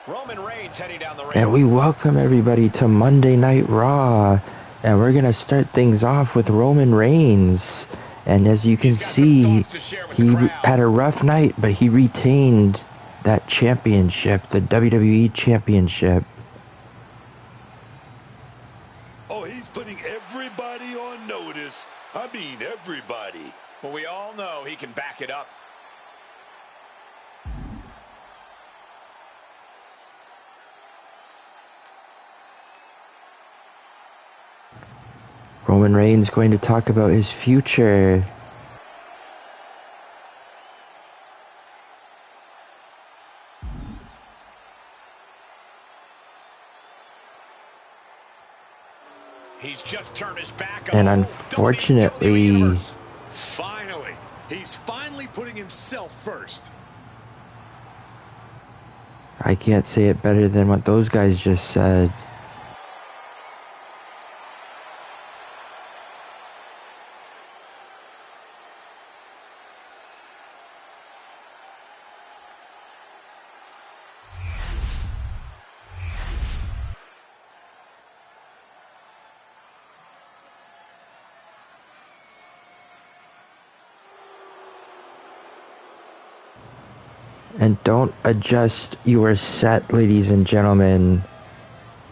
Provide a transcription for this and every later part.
Roman Reigns heading down the ring. And we welcome everybody to Monday Night Raw. And we're going to start things off with Roman Reigns. And as you can see, he had a rough night, but he retained that championship, the WWE Championship. Oh, he's putting everybody on notice. I mean, everybody. Well, we all know he can back it up. Roman Reigns going to talk about his future. He's just turned his back and on unfortunately, finally, he's finally putting himself first. I can't say it better than what those guys just said. And don't adjust your set, ladies and gentlemen.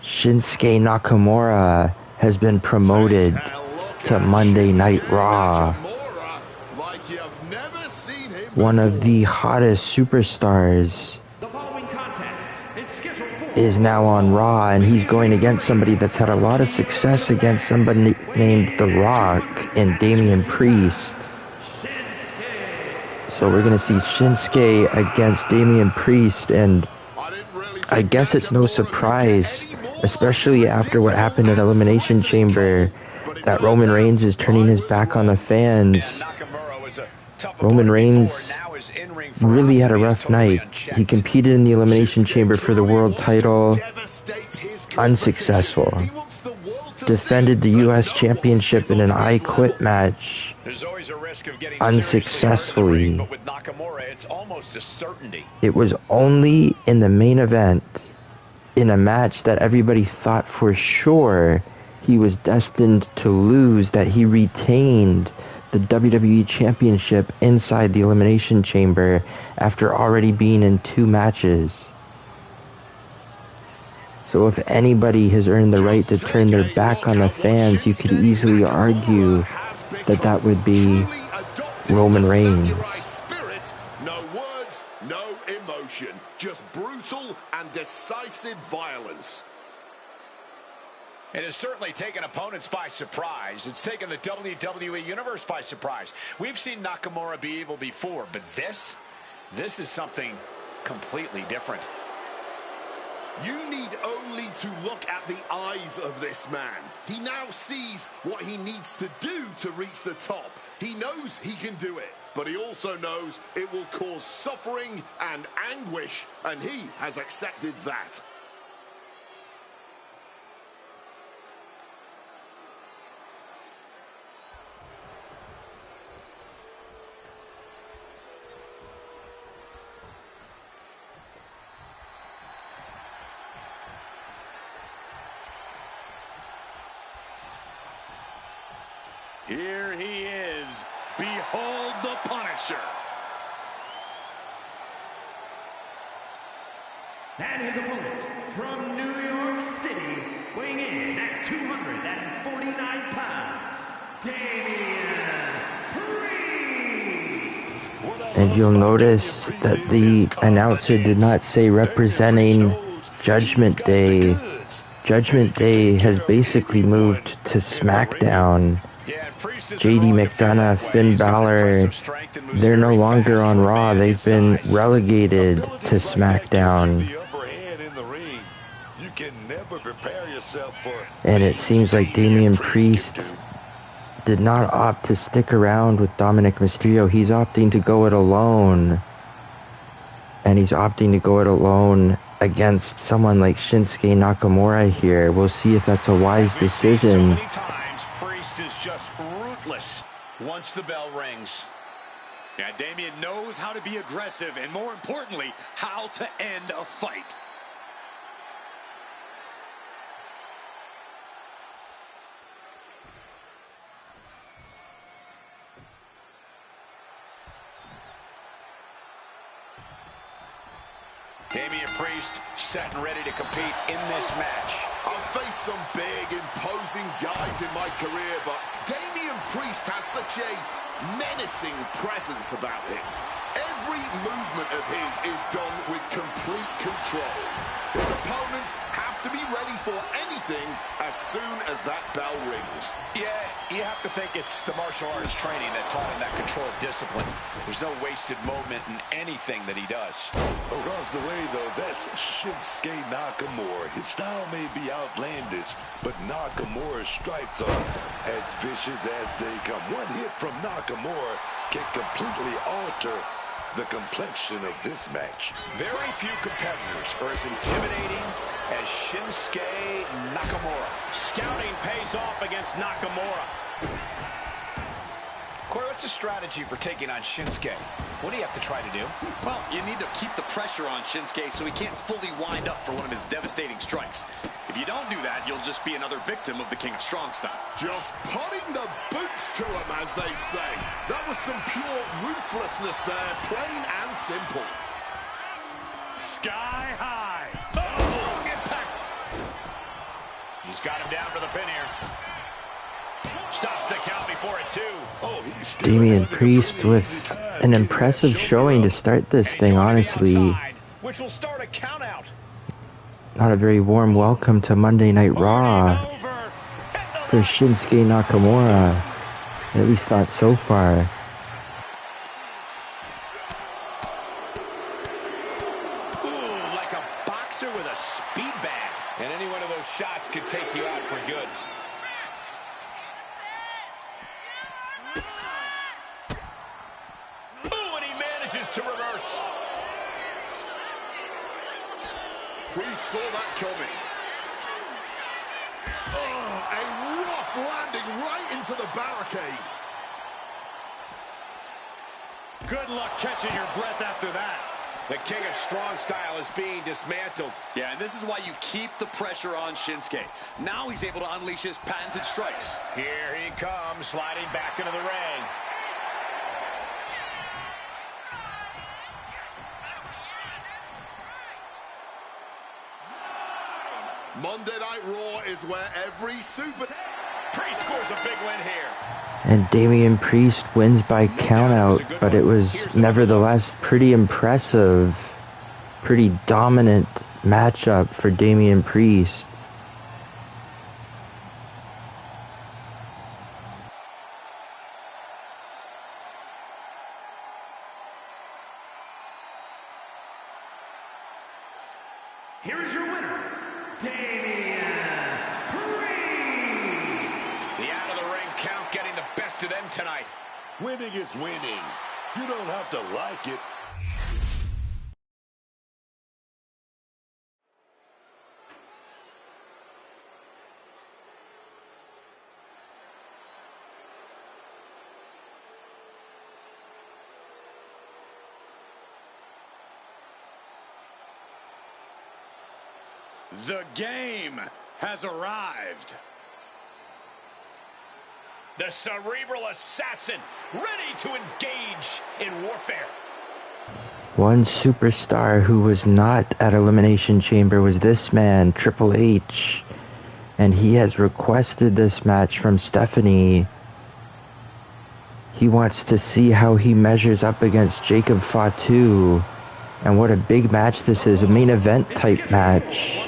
Shinsuke Nakamura has been promoted to Monday Night Raw. One of the hottest superstars is now on Raw, and he's going against somebody that's had a lot of success against somebody named The Rock and Damian Priest. So we're going to see Shinsuke against Damian Priest, and I guess it's no surprise, especially after what happened at Elimination Chamber, that Roman Reigns is turning his back on the fans. Roman Reigns really had a rough night. He competed in the Elimination Chamber for the world title, unsuccessful. Defended the U.S. Championship in an I Quit match, unsuccessfully. It was only in the main event, in a match that everybody thought for sure he was destined to lose, that he retained the WWE Championship inside the Elimination Chamber after already being in 2 matches. So if anybody has earned the right to turn their back on the fans, you could easily argue that that would be Roman Reigns. No words, no emotion, just brutal and decisive violence. It has certainly taken opponents by surprise. It's taken the WWE Universe by surprise. We've seen Nakamura be evil before, but this is something completely different. You need only to look at the eyes of this man. He now sees what he needs to do to reach the top. He knows he can do it, but he also knows it will cause suffering and anguish, and he has accepted that. Here he is. Behold the Punisher. And his opponent from New York City, weighing in at 249 pounds, Damian Priest. And you'll notice that the announcer did not say representing Judgment Day. Judgment Day has basically moved to SmackDown. JD McDonough, Finn Balor, they're no longer on Raw. They've been relegated to SmackDown. And it seems like Damian Priest did not opt to stick around with Dominik Mysterio. He's opting to go it alone. And he's opting to go it alone against someone like Shinsuke Nakamura here. We'll see if that's a wise decision. Once the bell rings. Yeah, Damian knows how to be aggressive and, more importantly, how to end a fight. Damian Priest set and ready to compete in this match. I've faced some big, imposing guys in my career, but Damian Priest has such a menacing presence about him. Every movement of his is done with complete control. His opponents have to be ready for anything as soon as that bell rings. Yeah, you have to think it's the martial arts training that taught him that controlled discipline. There's no wasted moment in anything that he does. Across the way, though, that's Shinsuke Nakamura. His style may be outlandish, but Nakamura's strikes are as vicious as they come. One hit from Nakamura can completely alter the complexion of this match. Very few competitors are as intimidating as Shinsuke Nakamura. Scouting pays off against Nakamura. Corey, what's the strategy for taking on Shinsuke? What do you have to try to do? Well, you need to keep the pressure on Shinsuke so he can't fully wind up for one of his devastating strikes. If you don't do that, you'll just be another victim of the King of Strong style. Just putting the boots to him, as they say. That was some pure ruthlessness there, plain and simple. Sky high. Oh, impact. He's got him down for the pin here. Stops the count before it, too. Oh, he's Damian Priest with an impressive showing to start this thing, honestly. Which will start a count out. Not a very warm welcome to Monday Night Raw for Shinsuke Nakamura. At least not so far. Ooh, like a boxer with a speed bag. And any one of those shots could take you out for good. Ooh, and he manages to reverse. Priest saw that coming. Oh, a rough landing right into the barricade. Good luck catching your breath after that. The King of Strong style is being dismantled. Yeah, and this is why you keep the pressure on Shinsuke. Now he's able to unleash his patented strikes. Here he comes, sliding back into the ring. Monday Night Raw is where every super... Priest scores a big win here. And Damian Priest wins by countout, but it was nevertheless pretty impressive, pretty dominant matchup for Damian Priest. Here is your winner, Damian Priest. The out-of-the-ring count getting the best of them tonight. Winning is winning. You don't have to like it. The game has arrived. The cerebral assassin, ready to engage in warfare. One superstar who was not at Elimination Chamber was this man, Triple H. And he has requested this match from Stephanie. He wants to see how he measures up against Jacob Fatu. And what a big match this is, a main event type match.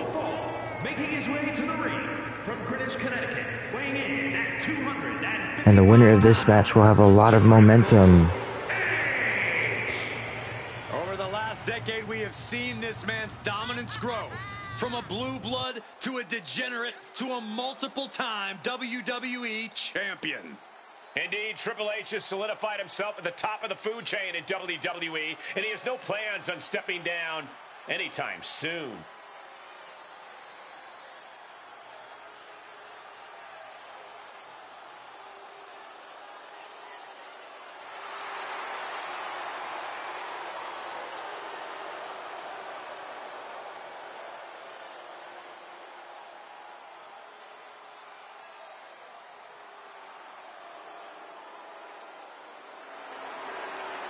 And the winner of this match will have a lot of momentum. Over the last decade, we have seen this man's dominance grow. From a blue blood to a degenerate to a multiple-time WWE champion. Indeed, Triple H has solidified himself at the top of the food chain in WWE, and he has no plans on stepping down anytime soon.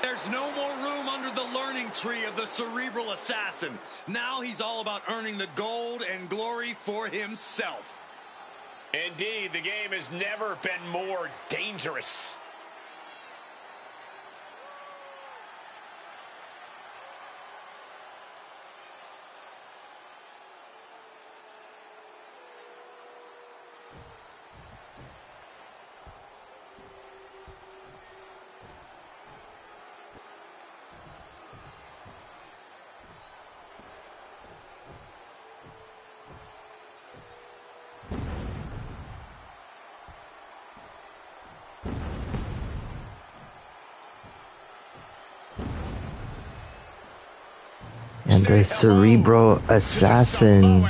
There's no more room under the learning tree of the cerebral assassin. Now he's all about earning the gold and glory for himself. Indeed, the game has never been more dangerous. And the cerebral assassin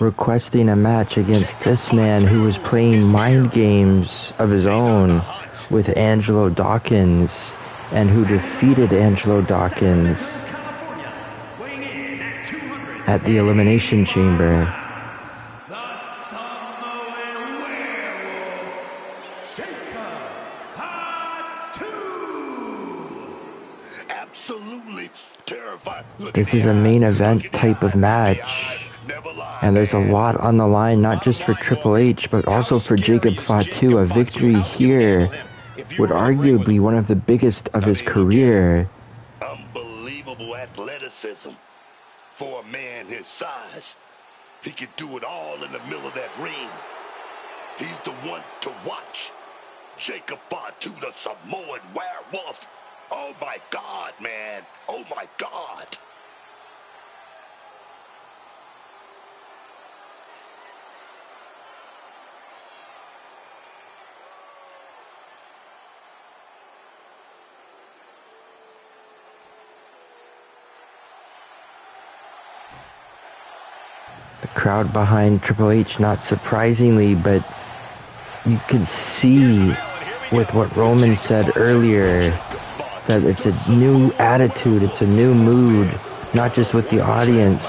requesting a match against this man who was playing mind games of his own with Angelo Dawkins and who defeated Angelo Dawkins at the Elimination Chamber. The Samoan Werewolf, Fatu. Absolutely terrified. This is a main event type of match, and there's a lot on the line, not just for Triple H, but also for Jacob Fatu. A victory here would arguably be one of the biggest of his career. Unbelievable athleticism for a man his size. He could do it all in the middle of that ring. He's the one to watch. Jacob Fatu, the Samoan Werewolf. Oh my God, man. Oh my God. The crowd behind Triple H, not surprisingly, but you could see with what Roman said earlier that it's a new attitude, it's a new mood, not just with the audience,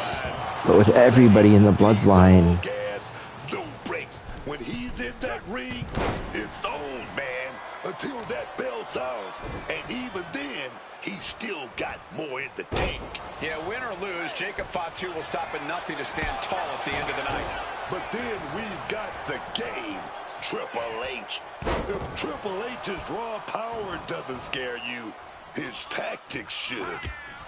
but with everybody in the bloodline. No breaks. When he's in that ring, it's on, man, until that bell sounds. And even then, he's still got more in the tank. Yeah, win or lose, Jacob Fatu will stop at nothing to stand tall at the end of the night. But then we've got the game, Triple H. If Triple H's raw power doesn't scare you, his tactics should.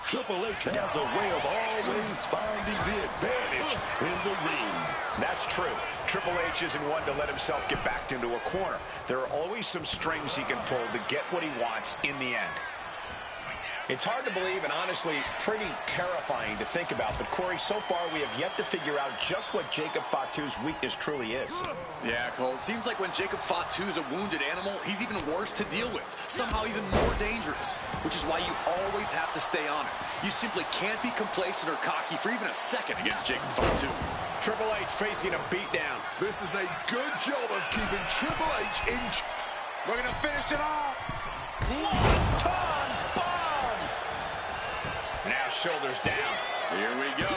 Triple H has a way of always finding the advantage in the ring. That's true. Triple H isn't one to let himself get backed into a corner. There are always some strings he can pull to get what he wants in the end. It's hard to believe and honestly pretty terrifying to think about, but Corey, so far we have yet to figure out just what Jacob Fatu's weakness truly is. Yeah, Cole, it seems like when Jacob Fatu's a wounded animal, he's even worse to deal with, somehow even more dangerous, which is why you always have to stay on it. You simply can't be complacent or cocky for even a second against Jacob Fatu. Triple H facing a beatdown. This is a good job of keeping Triple H in. We're going to finish it off. One-ton bomb. Now shoulders down. Here we go.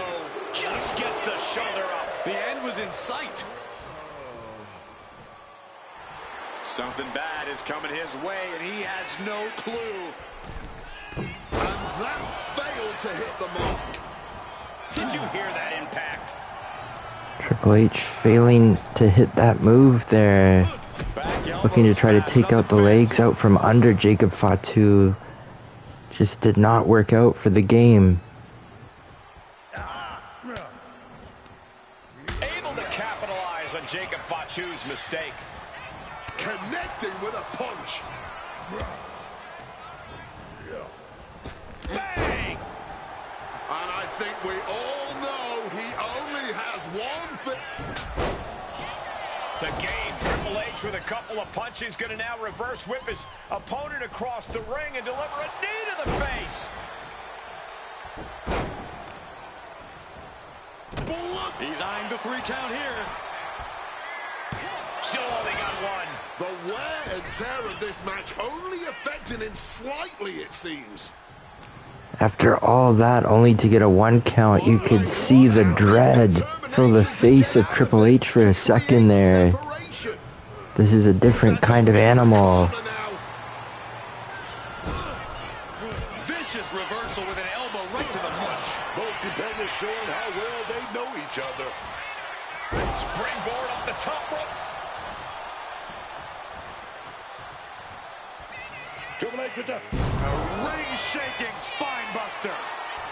Just gets the shoulder up. The end was in sight. Something bad is coming his way, and he has no clue. And that failed to hit the mark. Did you hear that impact? Triple H failing to hit that move there. Looking to try to take out the legs out from under Jacob Fatu. Just did not work out for the game. Able to capitalize on Jacob Fatu's mistake. Connecting with a punch. Bang! And I think we all know he only has one thing. The game, Triple H with a couple of punches, going to now reverse whip his opponent across the ring and deliver a knee to the face. He's eyeing the 3 count here. Still only got one. The wear and tear of this match only affecting him slightly, it seems. After all that, only to get a 1 count, you could see the dread fill the face of Triple H for a second there. This is a different kind of animal. Vicious reversal with an elbow right to the mush. Both competitors showing how well they know each other. Springboard up the top rope. Triple H with the ring-shaking spine buster.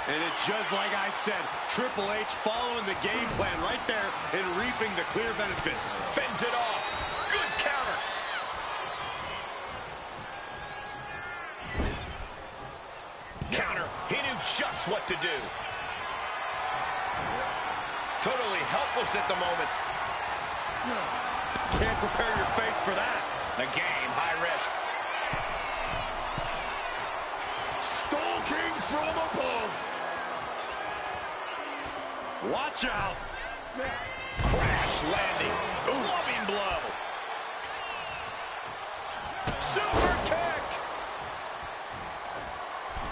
And it's just like I said, Triple H following the game plan right there and reaping the clear benefits. Fends it off. Good counter. Counter. He knew just what to do. Totally helpless at the moment. Can't prepare your face for that. The game, high risk. Stalking from above. Watch out. Crash landing. Loving blow. Super kick.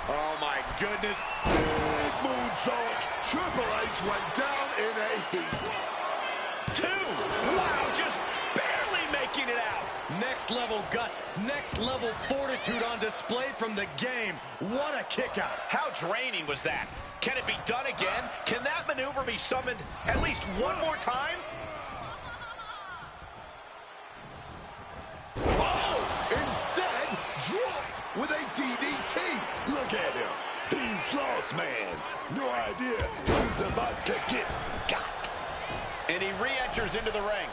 Oh, my goodness. Big moonsault. Triple H went down in a heap. 2. Wow, just barely making it out. Next level guts, next level fortitude on display from the game. What a kick out. How draining was that? Can it be done again? Can that maneuver be summoned at least one more time? Oh, instead, dropped with a DDT. Look at him. He's lost, man. No idea he's about to get got. And he re-enters into the ring.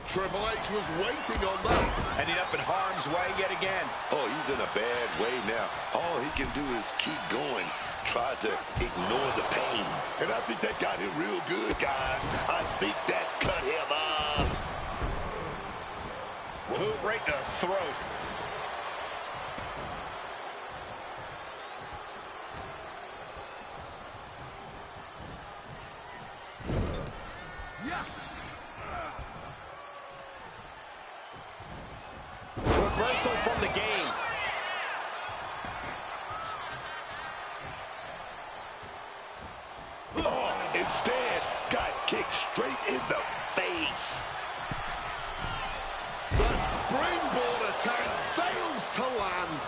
Triple H was waiting on that. Ending up in harm's way yet again. Oh, he's in a bad way now. All he can do is keep going. Try to ignore the pain. And I think that got him real good, guys. I think that cut him off. Boot right to the throat. Reversal from the game. Oh, instead, got kicked straight in the face. The springboard attack fails to land.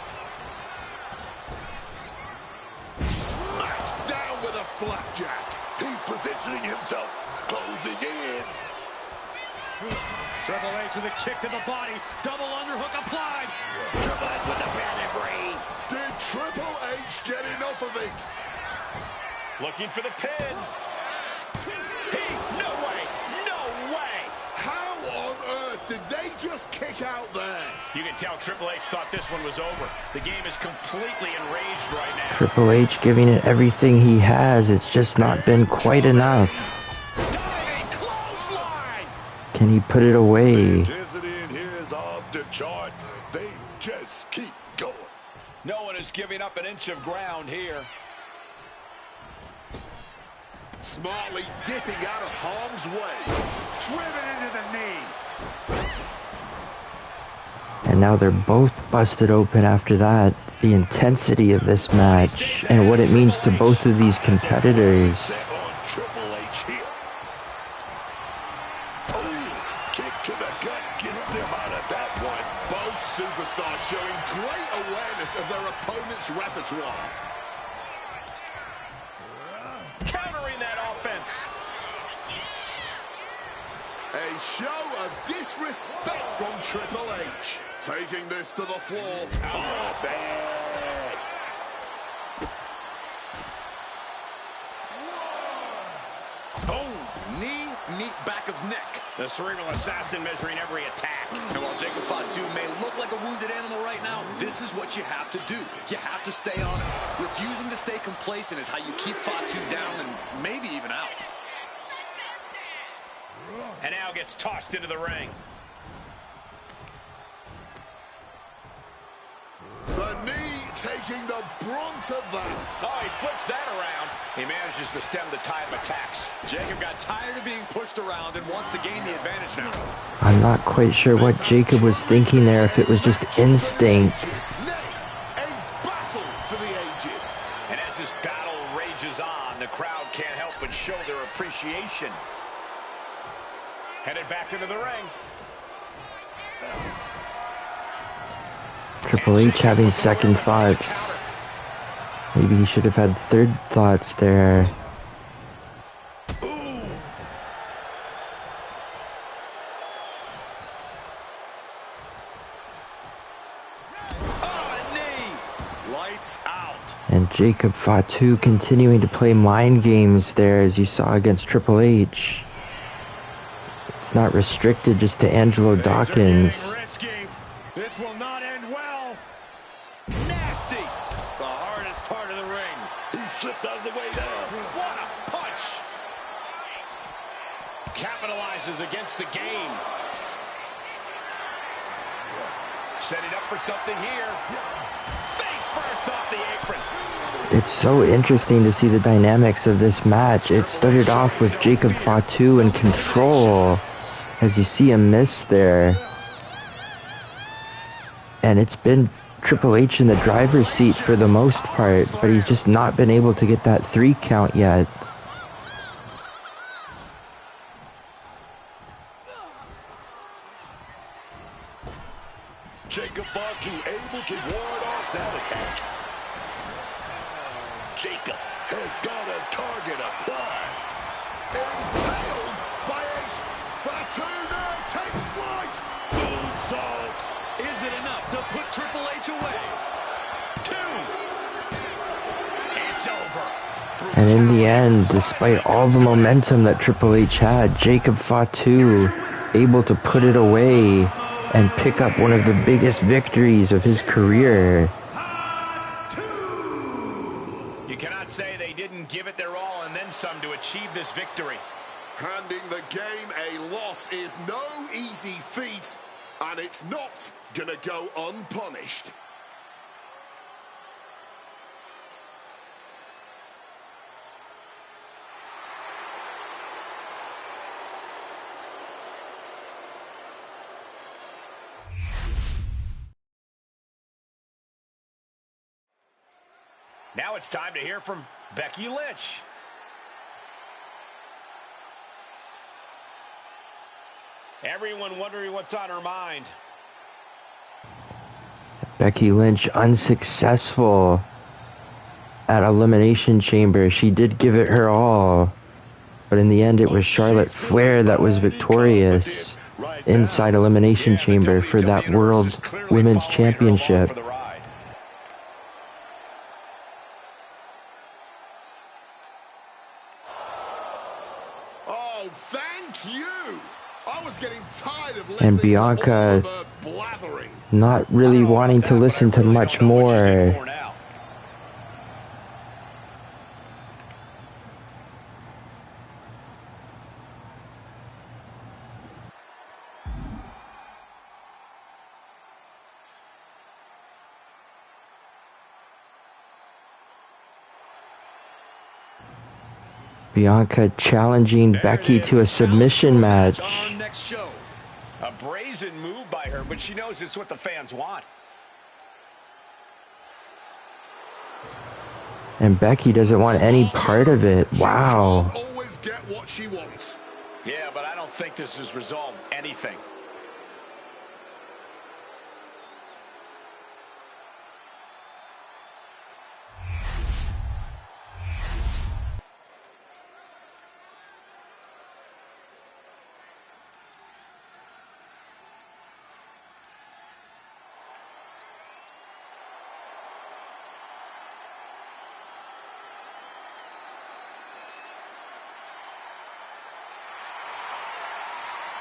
Smacked down with a flapjack. He's positioning himself, closing in. Triple H with a kick to the body. Double underhook applied. Triple H with the pedigree. Did Triple H get enough of it? Looking for the pin. No way. No way. How on earth did they just kick out there? You can tell Triple H thought this one was over. The game is completely enraged right now. Triple H giving it everything he has. It's just not been quite enough. Diving clothesline. Can he put it away? Intensity in here is off the chart. They just keep going. No one is giving up an inch of ground here. Smartly dipping out of harm's way. Driven into the knee. And now they're both busted open after that. The intensity of this match and what it means to both of these competitors. Set on Triple H here. Oh, kick to the gut gets them out of that one. Both superstars showing great awareness of their opponent's repertoire. Countering that offense. A show of disrespect from Triple H. Taking this to the floor. Oh, bad. Oh, knee, back of neck. The cerebral assassin measuring every attack. And while Jacob Fatu may look like a wounded animal right now, this is what you have to do. You have to stay on it. Refusing to stay complacent is how you keep Fatu down and maybe even out. And now gets tossed into the ring. The knee taking the brunt of that. Oh, he flips that around. He manages to stem the tide of attacks. Jacob got tired of being pushed around and wants to gain the advantage now. I'm not quite sure what Jacob was thinking there, if it was just instinct. A battle for the ages. And as this battle rages on, the crowd can't help but show their appreciation. Headed back into the ring. Triple H having second thoughts. Maybe he should have had third thoughts there. And Jacob Fatu continuing to play mind games there, as you saw against Triple H. It's not restricted just to Angelo Dawkins. This will not end well. Nasty. The hardest part of the ring. He slipped out of the way there. What a punch. Capitalizes against the game. Setting up for something here. Face first off the apron. It's so interesting to see the dynamics of this match. It started off with Jacob Fatu in control, as you see him miss there. And it's been Triple H in the driver's seat for the most part, but he's just not been able to get that 3 count yet. Jacob Fatu able to ward off that attack. Jacob has got a target applied. Impaled by Ace. Fatu now takes flight. Moonsault. Is it enough to put Triple H away? 2. It's over. And in the end, despite all the momentum that Triple H had, Jacob Fatu able to put it away and pick up one of the biggest victories of his career. You cannot say they didn't give it their all and then some to achieve this victory. Handing the game a loss is no easy feat, and it's not gonna go unpunished. Now it's time to hear from Becky Lynch. Everyone wondering what's on her mind. Becky Lynch unsuccessful at Elimination Chamber. She did give it her all, but in the end it was Charlotte Flair that was victorious inside Elimination Chamber for that World Women's Championship. Oh, thank you. I was getting tired of And listening Bianca to all of her blathering. not really wanting to listen to much more. Bianca challenging Becky to a submission match. A brazen move by her, but she knows it's what the fans want. And Becky doesn't want any part of it. Wow. She can't always get what she wants. Yeah, but I don't think this has resolved anything.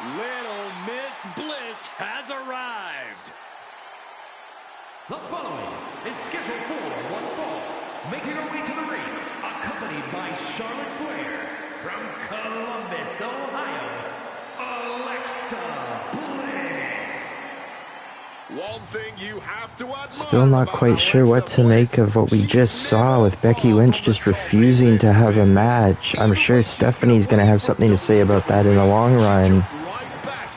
Little Miss Bliss has arrived. The following is scheduled for one fall. Making her way to the ring, accompanied by Charlotte Flair. From Columbus, Ohio, Alexa Bliss. One thing you have to admire. Still not quite sure what to make of what we just saw with Becky Lynch just refusing to have a match. I'm sure Stephanie's going to have something to say about that in the long run.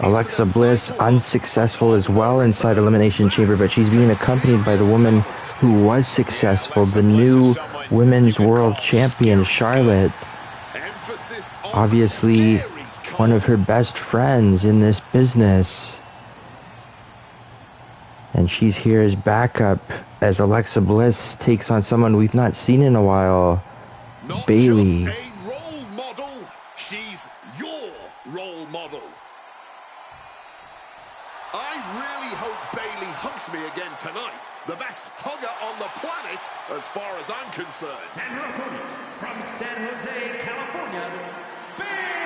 Alexa Bliss unsuccessful as well inside Elimination Chamber, but she's being accompanied by the woman who was successful, the new Women's World Champion, Charlotte. Obviously, one of her best friends in this business. And she's here as backup as Alexa Bliss takes on someone we've not seen in a while, Not Bayley. just a role model, she's your role model. I really hope Bayley hugs me again tonight. The best hugger on the planet, as far as I'm concerned. And her opponent from San Jose, California, Bayley.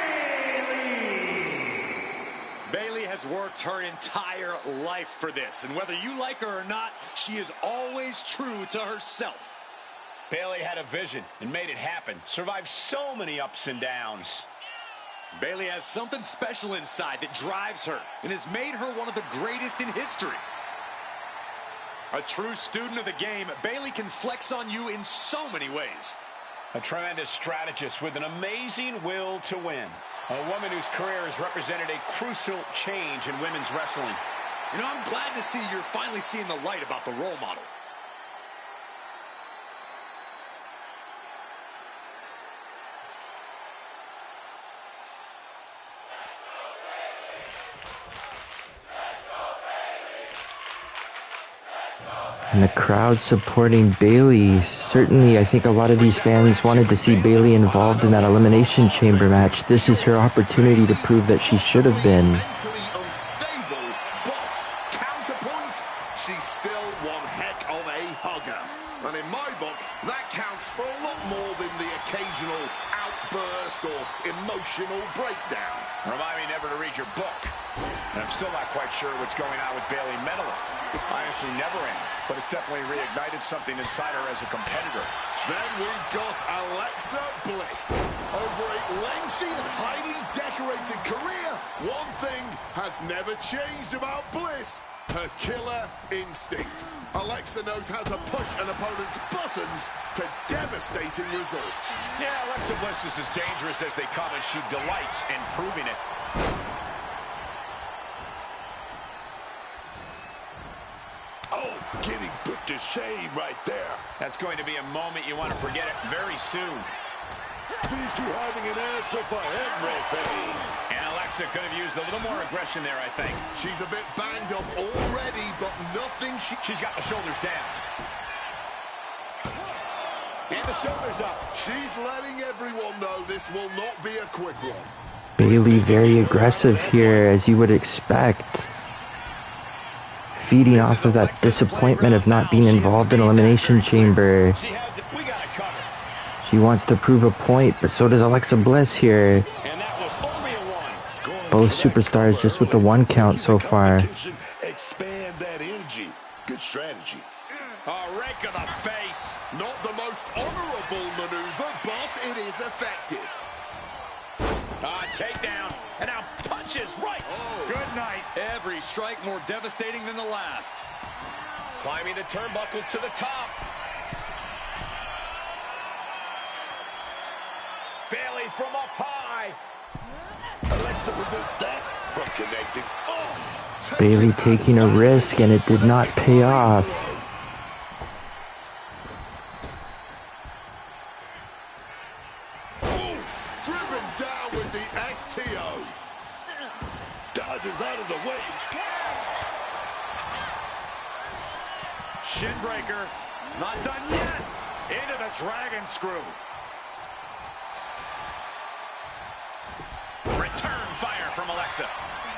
Bayley has worked her entire life for this, and whether you like her or not, she is always true to herself. Bayley had a vision and made it happen. Survived so many ups and downs. Bayley has something special inside that drives her and has made her one of the greatest in history. A true student of the game, Bayley can flex on you in so many ways. A tremendous strategist with an amazing will to win. A woman whose career has represented a crucial change in women's wrestling. You know, I'm glad to see you're finally seeing the light about the role model. And the crowd supporting Bayley. Certainly, I think a lot of these fans wanted to see Bayley involved in that Elimination Chamber match. This is her opportunity to prove that she should have been. Mentally unstable, but counterpoint, she's still one heck of a hugger. And in my book, that counts for a lot more than the occasional outburst or emotional breakdown. Remind me never to read your book. And I'm still not quite sure what's going on with Bayley mentally. I honestly never am, but it's definitely reignited something inside her as a competitor. Then we've got Alexa Bliss. Over a lengthy and highly decorated career, one thing has never changed about Bliss: her killer instinct. Alexa knows how to push an opponent's buttons to devastating results. Yeah, Alexa Bliss is as dangerous as they come, and she delights in proving it. Oh, getting put to shame right there. That's going to be a moment you want to forget it very soon. These two having an answer for everything. And Alexa could have used a little more aggression there, I think. She's a bit banged up already, but nothing She's got the shoulders down. And the shoulders up. She's letting everyone know this will not be a quick one. Bayley very aggressive here, as you would expect. Feeding off of that disappointment of not being involved in Elimination Chamber. She has it. We got it covered. She wants to prove a point, but so does Alexa Bliss here. And that was only a one. Both superstars just with the one count so far. Expand that energy. Good strategy. A rake of the face. Not the most honorable maneuver, but it is effective. Takedown. And now punches right. Oh. Good night. Every strike more devastating than the last. Climbing the turnbuckles to the top. Bayley from up high. Alexa prevent that from connecting. Oh, Bayley taking a risk, and it did not pay off. Oof, driven down with the STO. dodges out of the way. Shin breaker. Not done yet. Into the dragon screw. Return fire from Alexa.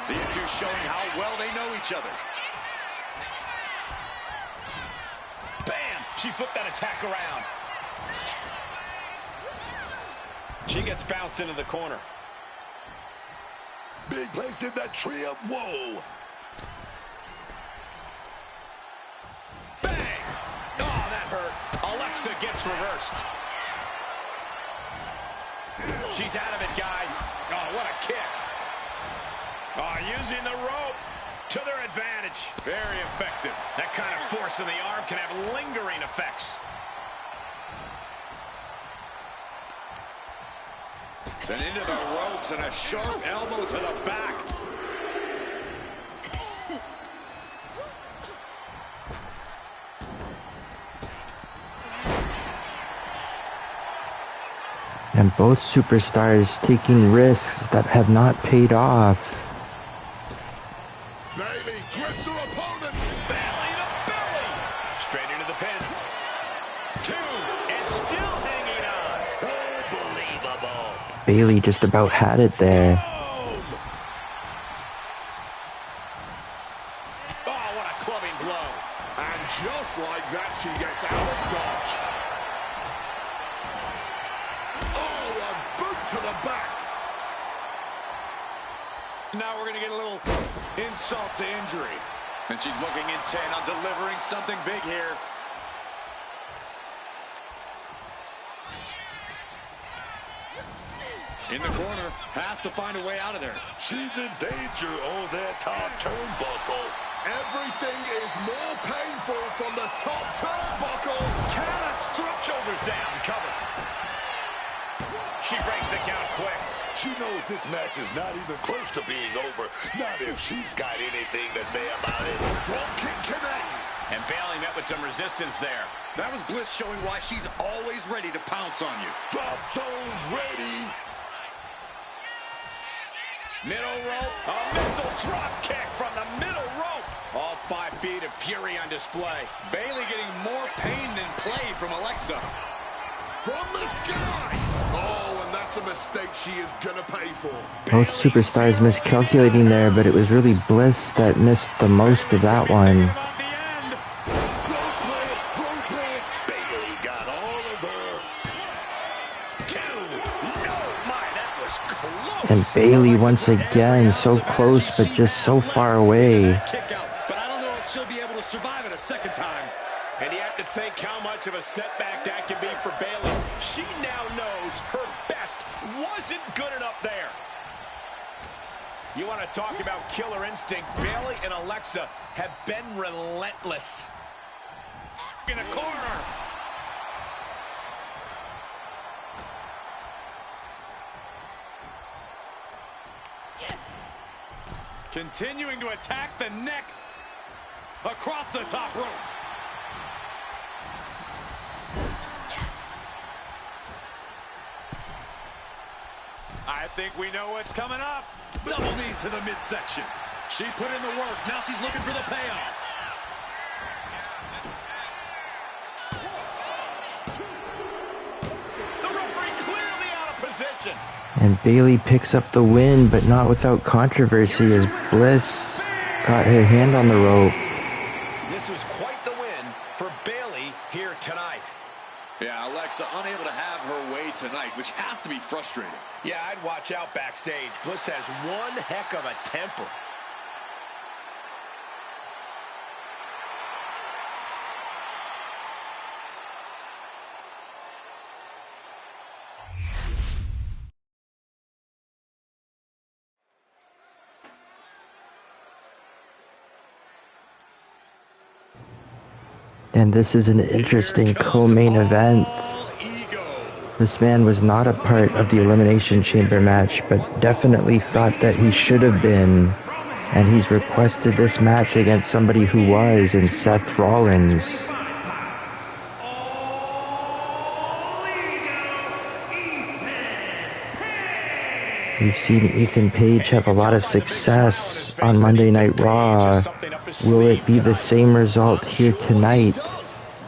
These two showing how well they know each other. Bam! She flipped that attack around. She gets bounced into the corner. Big place in that trio. Whoa. Bang! Oh, that hurt. Alexa gets reversed. She's out of it, guys. Oh, what a kick. Oh, using the rope to their advantage. Very effective. That kind of force in the arm can have lingering effects. And into the ropes and a sharp elbow to the back. And both superstars taking risks that have not paid off. Bayley grips her opponent. Belly to belly. Straight into the pin. 2, and still hanging on. Unbelievable. Bayley just about had it there. Oh, what a clubbing blow. And just like that, she gets out of dodge. Oh, a boot to the back. Now we're going to get a little insult to injury. And she's looking intent on delivering something big here. In the corner, has to find a way out of there. She's in danger on that top turnbuckle. Everything is more painful from the top turnbuckle. Catastrophic. Shoulders down, cover. She breaks the count quick. She knows this match is not even close to being over. Not if she's got anything to say about it. Drop kick connects. And Bayley met with some resistance there. That was Bliss showing why she's always ready to pounce on you. Drop zones ready. Middle rope. A missile drop kick from the middle rope. All 5 feet of fury on display. Bayley getting more pain than play from Alexa. From the sky. Oh, and that's a mistake she is gonna pay for. Both superstars miscalculating there, but it was really Bliss that missed the most of that one. Bayley got all of her. 2. No, my, that was close. And Bayley once again, so close, but just so far away. Kick out, but I don't know if she'll be able to survive it a second time. And you have to think how much of a setback that can be for Bayley. She now knows her best wasn't good enough there. You want to talk about killer instinct? Bayley and Alexa have been relentless. In a corner. Continuing to attack the neck across the top rope. I think we know what's coming up. Double knees to the midsection. She put in the work. Now she's looking for the payoff. The referee clearly out of position. And Bayley picks up the win, but not without controversy as Bliss got her hand on the rope. This was quite the win for Bayley here tonight. Yeah, Alexa unable to have her way tonight, which has to be frustrating. Yeah, I'd watch out backstage. Bliss has one heck of a temper. And this is an interesting co-main event. This man was not a part of the Elimination Chamber match, but definitely thought that he should have been. And he's requested this match against somebody who was, in Seth Rollins. We've seen Ethan Page have a lot of success on Monday Night Raw. Will it be the same result here tonight?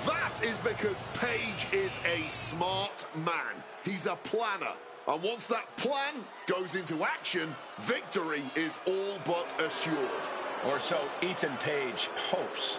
That is because Page is a smart man. He's a planner. And once that plan goes into action, victory is all but assured. Or so Ethan Page hopes.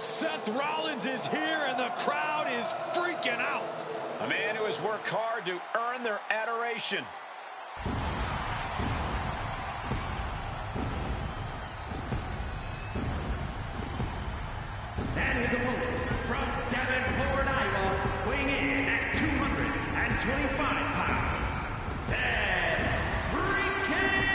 Seth Rollins is here and the crowd is freaking out. A man who has worked hard to earn their adoration. And his opponent from Davenport, Iowa, weighing in at 225 pounds, Seth freaking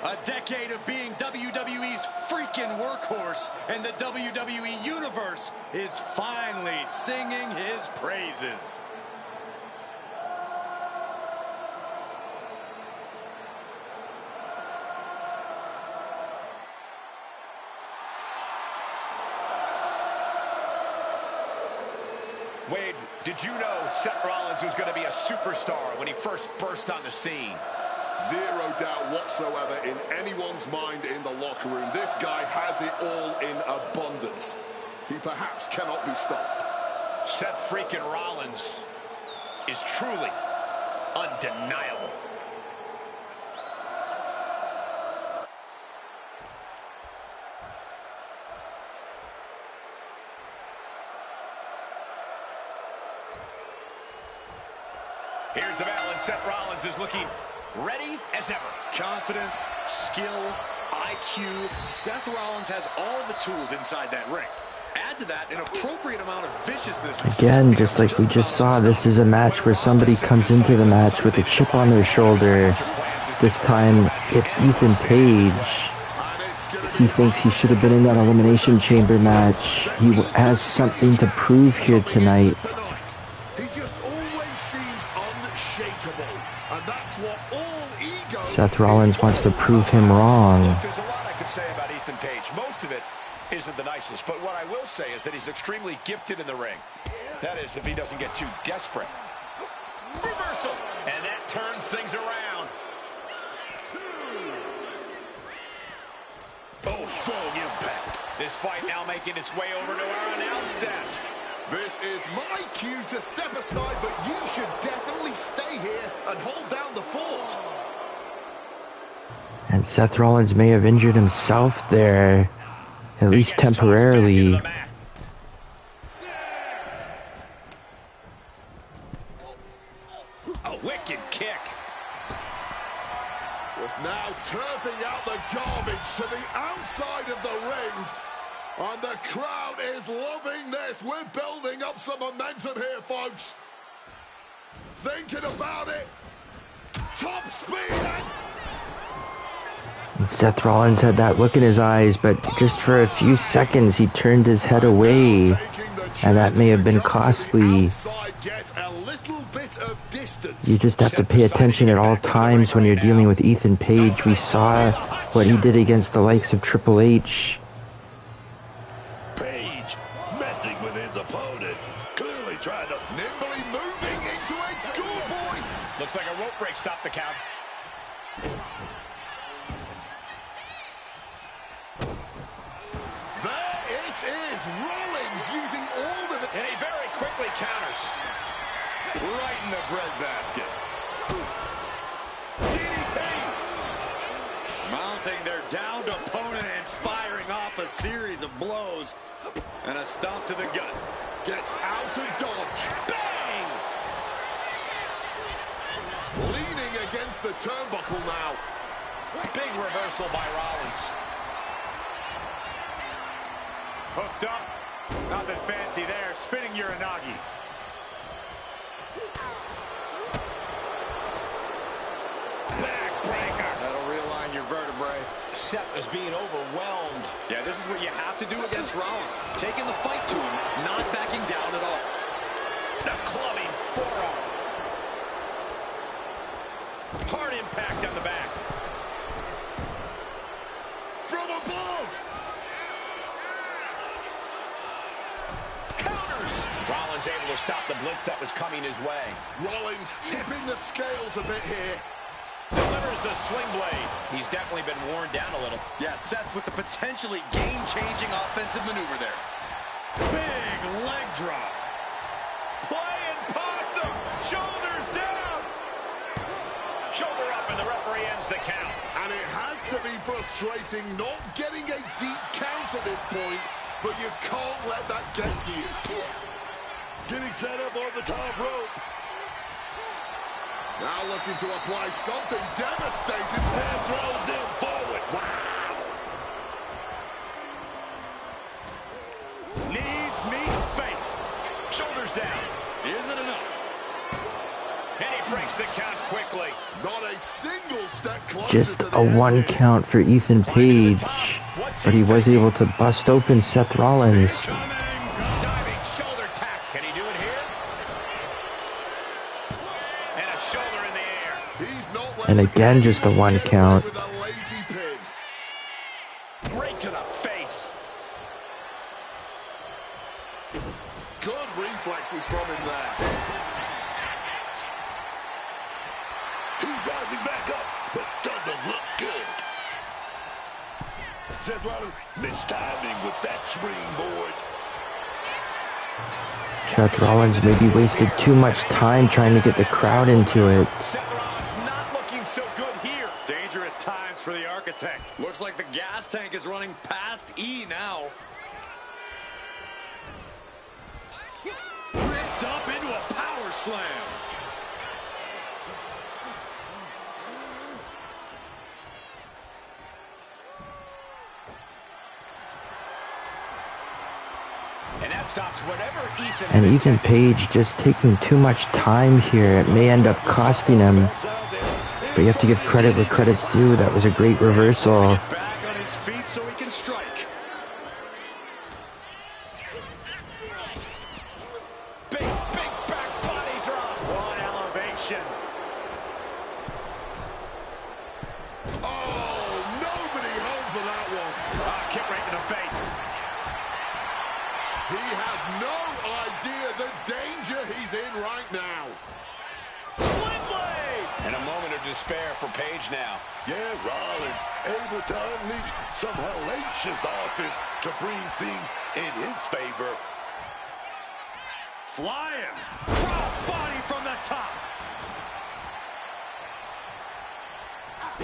Rollins! A decade of being WWE's freaking workhorse, and the WWE Universe is finally singing his praises. Wade, did you know Seth Rollins was going to be a superstar when he first burst on the scene? Zero doubt whatsoever in anyone's mind in the locker room. This guy has it all in abundance. He perhaps cannot be stopped. Seth freaking Rollins is truly undeniable. Here's the battle, and Seth Rollins is looking ready as ever. Confidence, skill, IQ. Seth Rollins has all the tools inside that ring. Add to that an appropriate amount of viciousness. Again, just like we just saw, this is a match where somebody comes into the match with a chip on their shoulder. This time, it's Ethan Page. He thinks he should have been in that Elimination Chamber match. He has something to prove here tonight. Seth Rollins wants to prove him wrong. There's a lot I could say about Ethan Page. Most of it isn't the nicest, but what I will say is that he's extremely gifted in the ring. That is, if he doesn't get too desperate. Reversal, and that turns things around. Oh, strong impact. This fight now making its way over to our announce desk. This is my cue to step aside, but you should definitely stay here and hold down the fort. And Seth Rollins may have injured himself there, at least temporarily. A wicked kick. Was now turfing out the garbage to the outside of the ring. And the crowd is loving this. We're building up some momentum here, folks. Thinking about it. Top speed. Seth Rollins had that look in his eyes, but just for a few seconds he turned his head away, and that may have been costly. You just have to pay attention at all times when you're dealing with Ethan Page. We saw what he did against the likes of Triple H. Page messing with his opponent, clearly trying to nimbly moving into a schoolboy. Looks like a rope break stopped the count. Is Rollins using all of it, and he very quickly counters. Right in the breadbasket. DDT. Mounting their downed opponent and firing off a series of blows. And a stomp to the gut. Gets out of dodge. Bang! Leaning against the turnbuckle now. Big reversal by Rollins. Hooked up. Nothing fancy there. Spinning Uranagi. Backbreaker. That'll realign your vertebrae. Seth is being overwhelmed. Yeah, this is what you have to do against Rollins. Taking the fight to him, not backing down at all. The clubbing forearm. Hard impact on the back. From above. Rollins able to stop the blitz that was coming his way. Rollins tipping the scales a bit here. Delivers the sling blade. He's definitely been worn down a little. Yeah, Seth with the potentially game-changing offensive maneuver there. Big leg drop. Playing possum. Shoulders down. Shoulder up, and the referee referee ends the count. And it has to be frustrating not getting a deep count at this point, but you can't let that get to you. Getting set up on the top rope. Now looking to apply something devastating. And throws them forward. Wow. Knees meet face. Shoulders down. Isn't enough. And he breaks the count quickly. Not a single step closer Just to the a one end. count for Ethan Page, but he was able to bust open Seth Rollins. Diving shoulder tap. Can he do it here? And a shoulder in the air. He's not And letting again, just a one get away count. with a lazy pin. Right to the face. Good reflexes from him there. He's rising back up, but doesn't look good. Seth Rollins mistiming with that springboard. Seth Rollins maybe wasted too much time trying to get the crowd into it. Seth Rollins not looking so good here. Dangerous times for the architect. Looks like the gas tank is running past E now. Ripped up into a power slam. And that stops whatever Ethan... And Ethan Page just taking too much time here. It may end up costing him. But you have to give credit where credit's due. That was a great reversal. Back on his feet so he can strike. Big back body drop. One elevation. Oh, nobody home for that one. Kick right in the face. He has no idea the danger he's in right now. Sling blade. And a moment of despair for Page now. Yeah, Rollins able to unleash some hellacious offense to bring things in his favor. Flying. Crossbody from the top.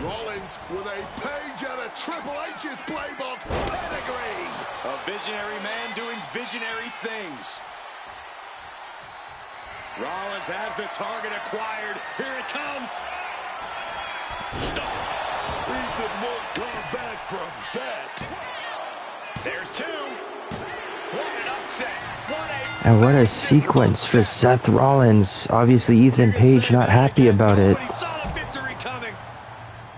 Rollins with a Page and a Triple H's playbook pedigree. A visionary man doing visionary things. Rollins has the target acquired. Here it comes. Ethan won't come back from that. There's two. What an upset. And what a sequence for Seth Rollins. Obviously, Ethan Page not happy about it. He saw the victory coming.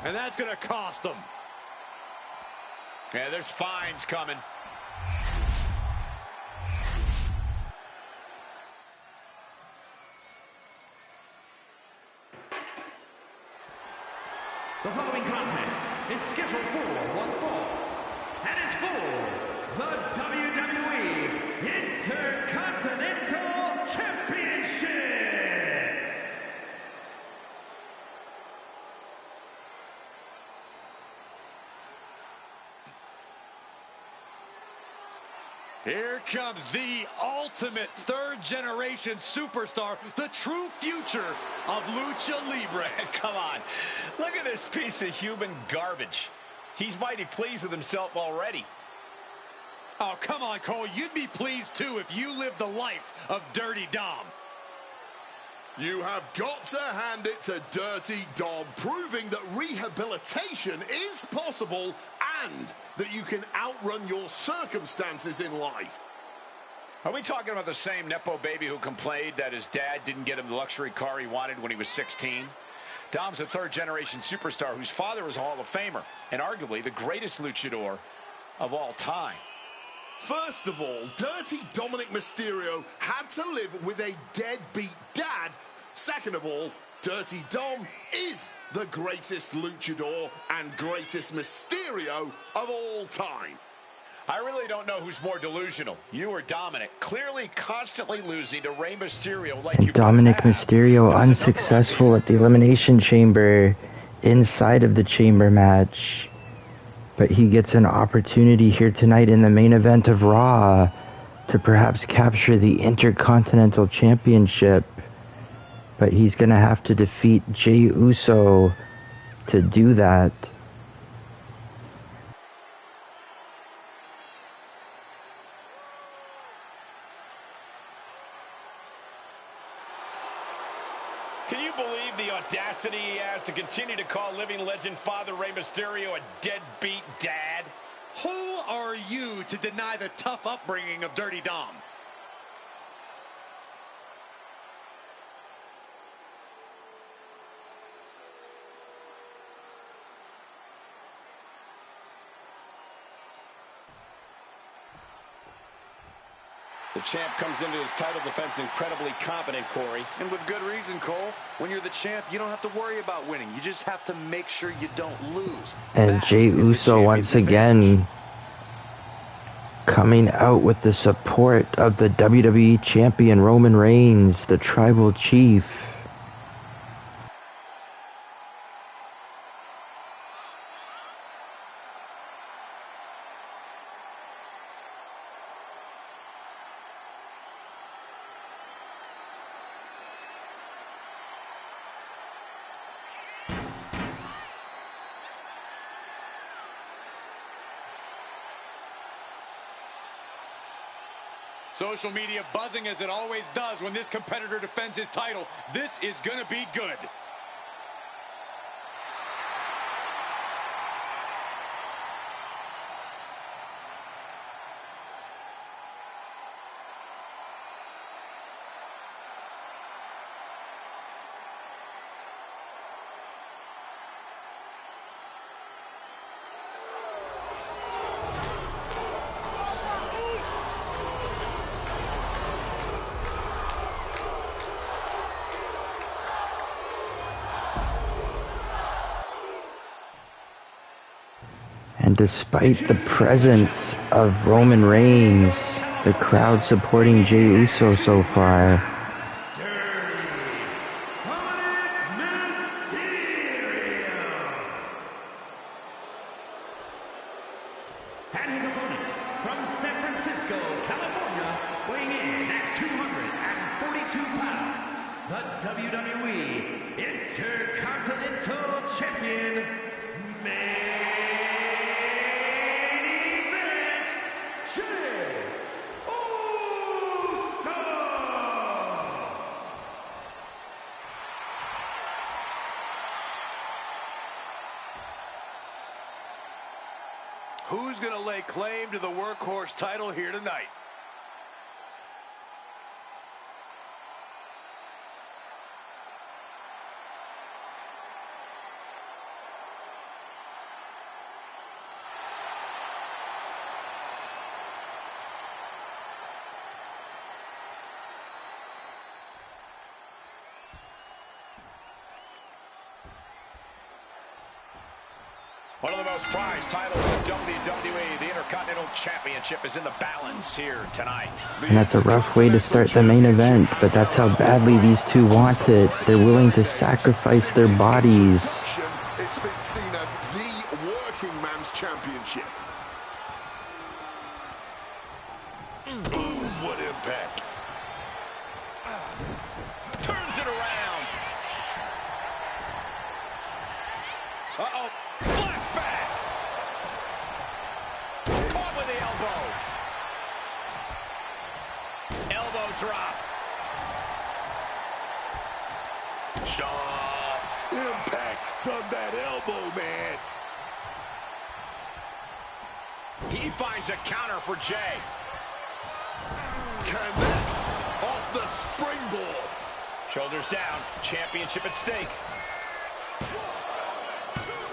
And that's going to cost them. Yeah, there's fines coming. The following contest is scheduled for one fall and is for the WWE Intercontinental Championship. Here comes the ultimate third-generation superstar, the true future of Lucha Libre. Come on. Look at this piece of human garbage. He's mighty pleased with himself already. Oh, come on, Cole. You'd be pleased, too, if you lived the life of Dirty Dom. You have got to hand it to Dirty Dom, proving that rehabilitation is possible and that you can outrun your circumstances in life. Are we talking about the same Nepo baby who complained that his dad didn't get him the luxury car he wanted when he was 16? Dom's a third-generation superstar whose father was a Hall of Famer and arguably the greatest luchador of all time. First of all, Dirty Dominik Mysterio had to live with a deadbeat dad. Second of all, Dirty Dom is the greatest luchador and greatest Mysterio of all time. I really don't know who's more delusional, you or Dominik. Clearly constantly losing to Rey Mysterio like you Dominik Mysterio unsuccessful at the Elimination Chamber inside of the Chamber match. But he gets an opportunity here tonight in the main event of Raw to perhaps capture the Intercontinental Championship. But he's going to have to defeat Jey Uso to do that. Can you believe the audacity he has to continue to call living legend Father Rey Mysterio a deadbeat dad? Who are you to deny the tough upbringing of Dirty Dom? The champ comes into his title defense incredibly confident, Corey. And with good reason, Cole. When you're the champ, you don't have to worry about winning. You just have to make sure you don't lose. And Jey Uso once again coming out with the support of the WWE Champion Roman Reigns, the Tribal Chief. Social media buzzing as it always does when this competitor defends his title. This is going to be good. And despite the presence of Roman Reigns, the crowd supporting Jey Uso so far. Dominik Mysterio. And his opponent from San Francisco, California, weighing in at 242 pounds, the WWE Intercontinental Champion, Who's going to lay claim to the workhorse title here tonight? One of the most prized titles in WWE, the Intercontinental Championship, is in the balance here tonight. And that's a rough way to start the main event, but that's how badly these two want it. They're willing to sacrifice their bodies. It's been seen as the working man's championship. Boom, what impact. Turns it around. Uh-oh. Flashback. Caught with the elbow. Elbow drop. Shaw. Impact done that elbow, man. He finds a counter for Jey. Connects off the springboard. Shoulders down. Championship at stake.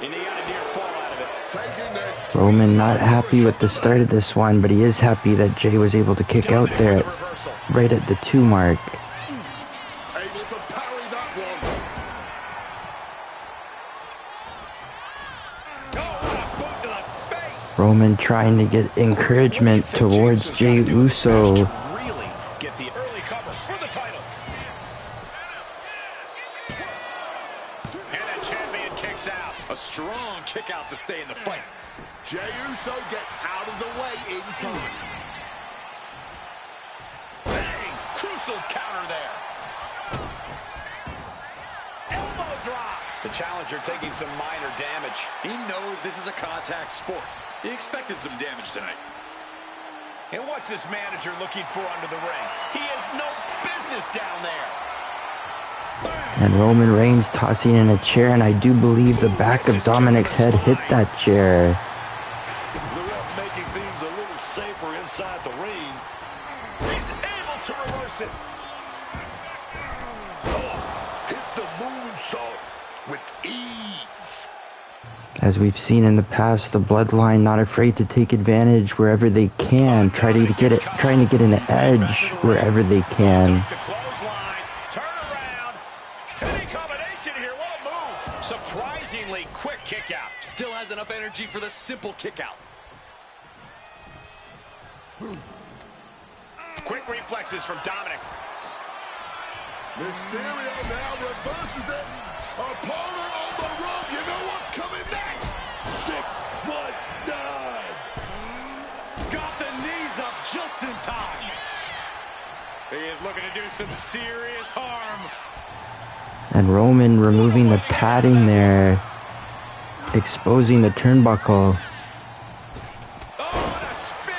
And he got a near fall out of it. Taking this. Roman not happy with the start of this one, but he is happy that Jey was able to kick out there right at the 2 mark. Able to parry that one. Oh, what a boot to the face. Roman trying to get encouragement towards Jey Uso. Really get the early cover for the title. And the champion kicks out. A strong kick out to stay in the fight. Jey Uso gets out of the way in time. Bang! Crucial counter there. Elbow drop. The challenger taking some minor damage. He knows this is a contact sport. He expected some damage tonight. And what's this manager looking for under the ring? He has no business down there. And Roman Reigns tossing in a chair, and I do believe the back of Dominik's head hit that chair. The ref making things a little safer inside the ring. He's able to reverse it. Hit the moonsault with ease. As we've seen in the past, the Bloodline not afraid to take advantage wherever they can, trying to get an edge wherever they can. The clothesline, turn around, penny combination here. What a move! Surprisingly quick kick out. Still has enough energy for the simple kick out. Quick reflexes from Dominik. Mysterio now reverses it. Opponent on the rope. You know what's coming next. 619. Got the knees up just in time. He is looking to do some serious harm. And Roman removing the padding there, exposing the turnbuckle. Oh, and a spear.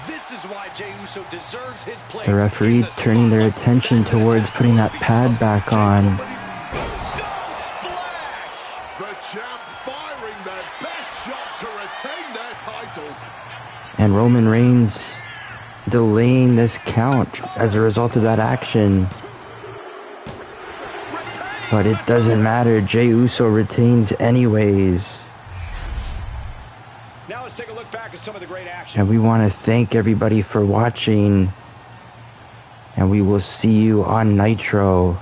This is why Jey Uso deserves his place. The referee turning their attention towards putting that pad back on. The champ firing their best shot to retain their title. And Roman Reigns delaying this count as a result of that action. But it doesn't matter. Jey Uso retains anyways. Now let's take a look back at some of the great action. And we want to thank everybody for watching. And we will see you on Nitro.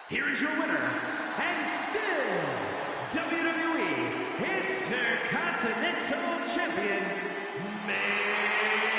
Here is your winner, and still WWE Intercontinental Champion, May